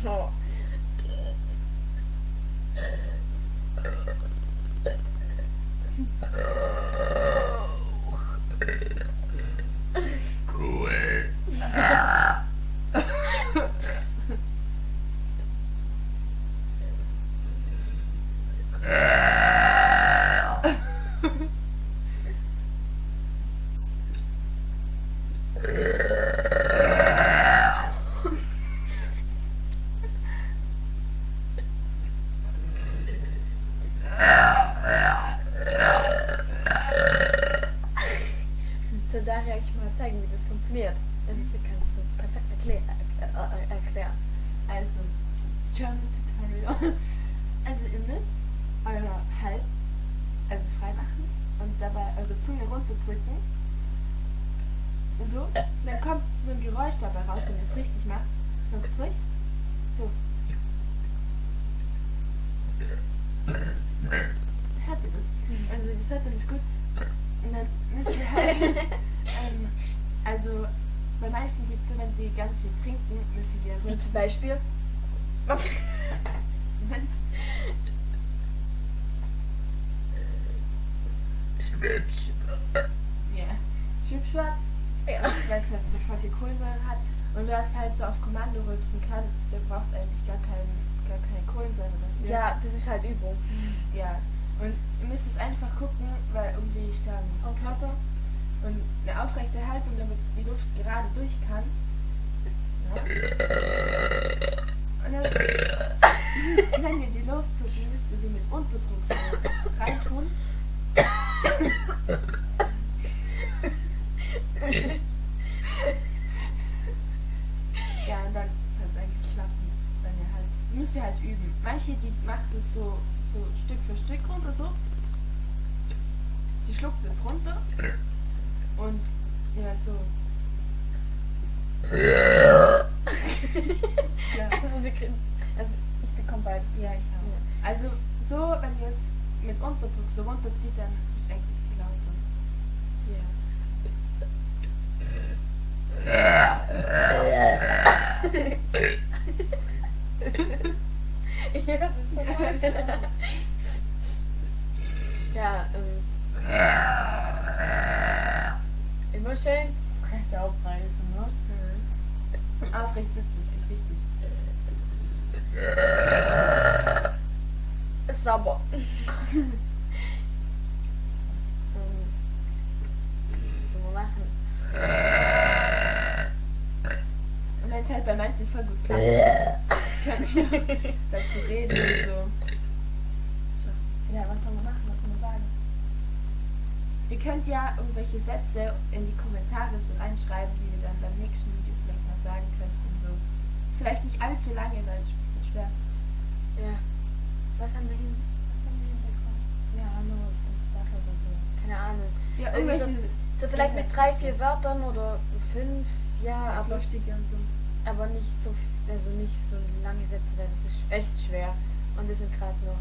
Oh. So, daher ich mal zeigen, wie das funktioniert. Also, sie kann es so perfekt erklären. Also, German Tutorial. Also ihr müsst euer Hals also frei machen und dabei eure Zunge runterdrücken. So, dann kommt so ein Geräusch dabei raus, wenn ihr es richtig macht. So, kurz ruhig. So. Hört ihr das? Also das hört ihr nicht gut. Und dann müsst ihr halt, also bei manchen geht es so, wenn sie ganz viel trinken, müssen wir Wie zum rülpsen. Beispiel. Moment. Ja. Schwipschwapp, Ja. weil es halt so voll viel Kohlensäure hat. Und wer es halt so auf Kommando rülpsen kann, der braucht eigentlich gar keine Kohlensäure dafür. Ja, das ist halt Übung. Ja. Und ihr müsst es einfach gucken, weil irgendwie sterben die Okay. Körper. Und eine aufrechte Haltung, damit die Luft gerade durch kann. Ja. Und dann, wenn ihr die Luft so, die müsst ihr so mit Unterdruck so reintun. Ja, und dann soll es eigentlich klappen, wenn ihr halt, müsst ihr halt üben. Manche, die macht es so Stück für Stück runter, so. Die schluckt es runter und ja, so. Ja, Also, ich bekomme beides. ja, ich auch. Also so, wenn ihr es mit Unterdruck so runterzieht, dann ist eigentlich viel lauter. Ja. Ja, das ist so Ja, immer schön Fresse aufreißen, ne? Mhm. Aufrecht sitzen ist wichtig. Sauber. So machen. Und wenn es halt bei manchen voll gut klappt, könnt ihr dazu reden und so. Ja, was soll man machen? Was soll man sagen? Ihr könnt ja irgendwelche Sätze in die Kommentare so reinschreiben, die wir dann beim nächsten Video vielleicht mal sagen könnten. So. Vielleicht nicht allzu lange, weil es ist ein bisschen schwer. Ja. Was haben wir hinbekommen? Ja, nur 5 Wörter oder so. Keine Ahnung. Ja, Irgendwie irgendwelche So vielleicht mit 3, 4 Wörtern oder 5, ja, aber lustige und so. nicht so, also nicht so lange Sätze, weil das ist echt schwer. Und wir sind gerade noch.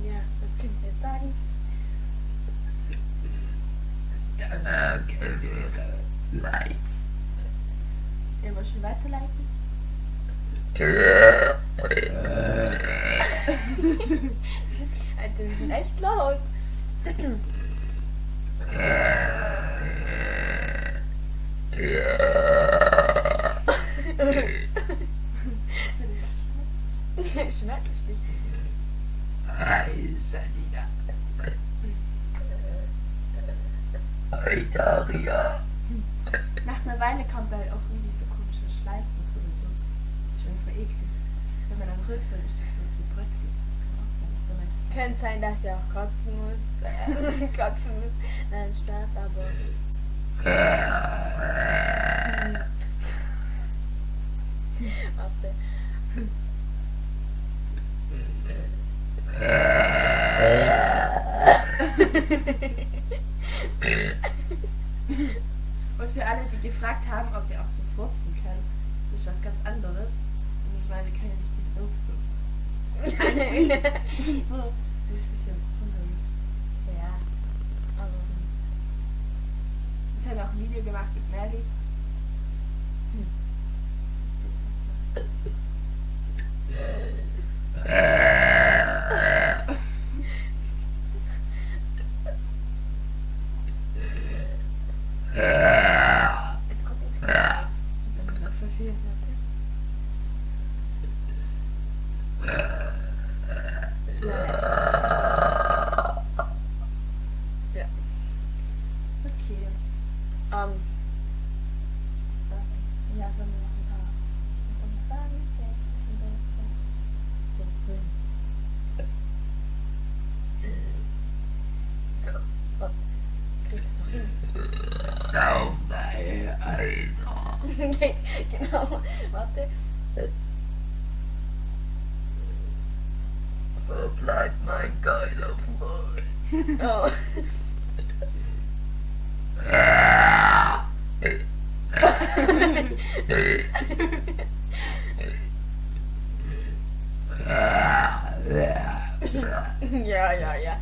Ja, was könnt ihr jetzt sagen? Ja, wollen schon weiterleiten? Alter, wir sind echt laut. Schneid mich nicht. Hi, Sanina. Ritaria. Nach einer Weile kommt da auch irgendwie so komische Schleifen oder so. Schon voll eklig. Wenn man dann rülpst, dann ist das so bröckelig. Das kann auch sein, dass man nicht. Könnte sein, dass ihr auch kotzen müsst. Kotzen müsst. Nein, Spaß, aber. Warte. Und für alle, die gefragt haben, ob wir auch so furzen können, das ist was ganz anderes. Und ich meine, wir können ja nicht die Luft so so, das ist ein bisschen hungrig. Ja. Aber Jetzt haben wir auch ein Video gemacht mit Mary. Seht uns mal. jetzt kommt nichts mehr raus. Ich bin gerade verfehlt. Ja. Okay. So. Ja, sollen wir noch ein paar was sagen? Ja, ein bisschen so. So. Oh. Kriegst du hin. Sauf daher, Alter. Genau. Warte. Wo bleibt mein geiler Freund? Oh. Ja, ja, ja.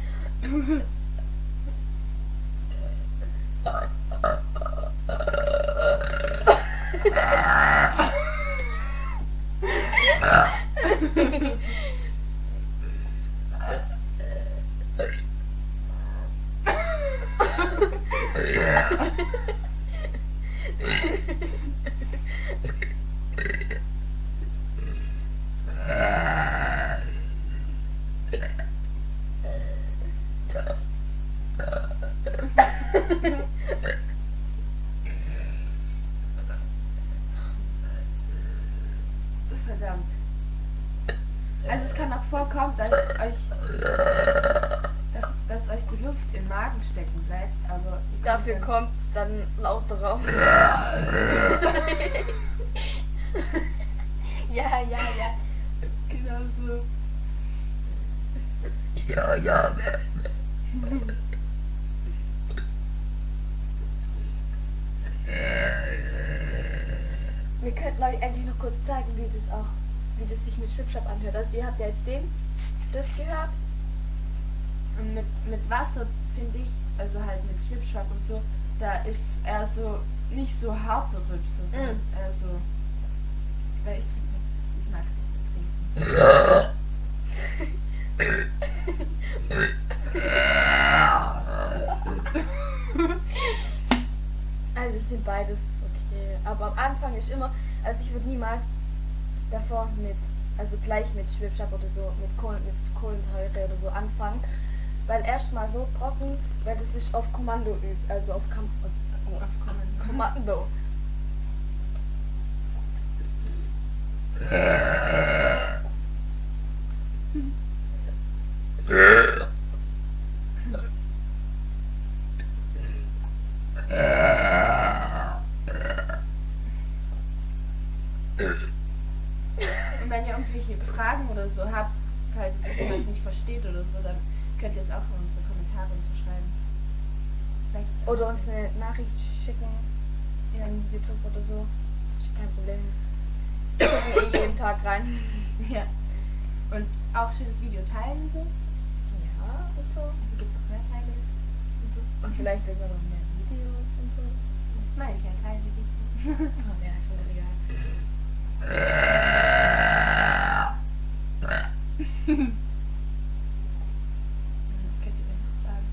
Verdammt. Also es kann auch vorkommen, dass euch die Luft im Magen stecken bleibt, aber Dafür kommt dann lauter raus. Ja, ja, ja. genau so. Ja, ja, Wir könnten euch eigentlich noch kurz zeigen, wie das sich mit Schwipschwap anhört. Also ihr habt ja jetzt das gehört. Und mit Wasser finde ich, also halt mit Schwipschwapp und so, da ist eher so nicht so harte Rübse, sondern eher so. Weil ich trinke nichts, ich mag es nicht mehr trinken. Also ich finde beides okay. Aber am Anfang ist immer, also ich würde niemals davor also gleich mit Schwipschwap oder so, mit Kohlensäure oder so anfangen. Weil erstmal so trocken, weil das ist auf Kommando übt, also auf Kommando. Und wenn ihr irgendwelche Fragen oder so habt, falls es jemand nicht versteht oder so, dann könnt ihr es auch in unsere Kommentare und so schreiben. Vielleicht Oder uns eine Nachricht schicken in YouTube oder so. Ist kein Problem. Wir gucken jeden Tag rein. ja. Und auch schönes Video teilen und so. Ja, und so. Da gibt es auch mehr Teile und so. Und vielleicht irgendwann noch mehr Videos und so. Das meine ich ja, Teile Videos. Oh, ja, ich finde das egal. Was könnt ihr denn noch sagen?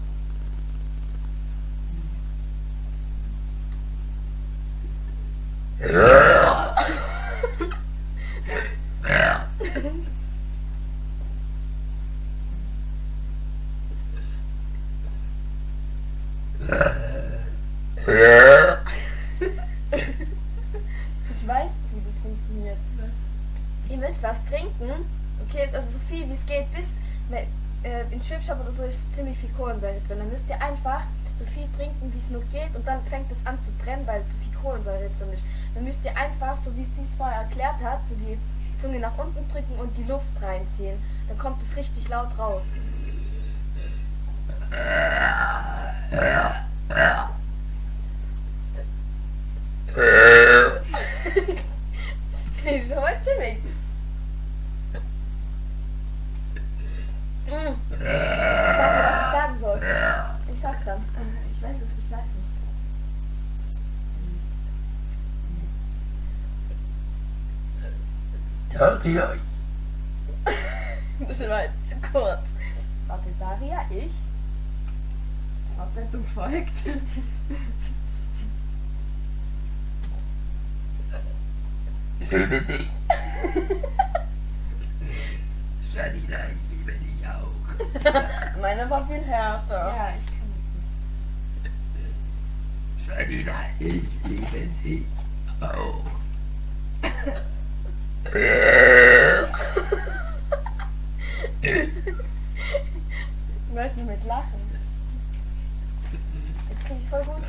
Ich weiß, wie das funktioniert. Was? Ihr müsst was trinken. Okay, jetzt also so viel wie es geht, bis in Schwipschwap oder so ist ziemlich viel Kohlensäure drin. Dann müsst ihr einfach so viel trinken, wie es nur geht, und dann fängt es an zu brennen, weil zu viel Kohlensäure drin ist. Dann müsst ihr einfach, so wie sie es vorher erklärt hat, so die Zunge nach unten drücken und die Luft reinziehen. Dann kommt es richtig laut raus. Schon mal chillig. Sag mir, was ich sagen soll. Ich sag's dann. Ich weiß es, ich weiß nicht. Daria, Das war zu kurz. Warte, Daria, ich. Fortsetzung folgt. ich liebe dich. Janina, ich liebe dich auch. Meine war viel härter. Ja, ich kann jetzt nicht. Janina, ich liebe dich auch. Ich möchte mit lachen. Jetzt krieg ich's voll gut.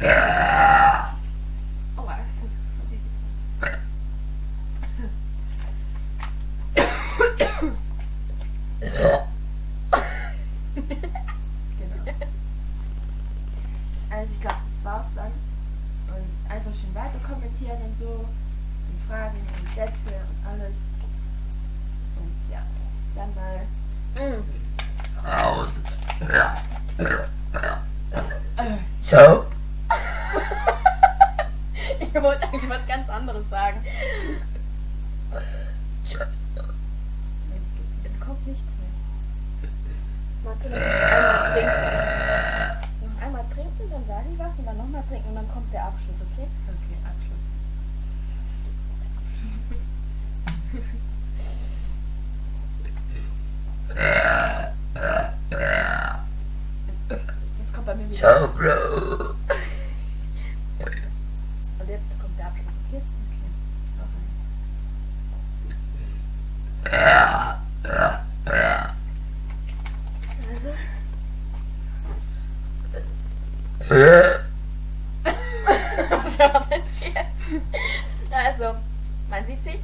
Oh, das ist genau. Also ich glaube, das war's dann. Und einfach schön weiter kommentieren und so. Und Fragen und Sätze und alles. Und ja, dann mal. Und so, Ich wollte eigentlich was ganz anderes sagen. Jetzt kommt nichts mehr. Warte, lass mich einmal trinken. Noch einmal trinken, dann sage ich was und dann nochmal trinken und dann kommt der Abschluss, okay? Okay, Abschluss. Jetzt kommt bei mir wieder. so, Bro. Und jetzt kommt der Abschluss, okay? Okay. Noch Also. Was war das jetzt? Also, man sieht sich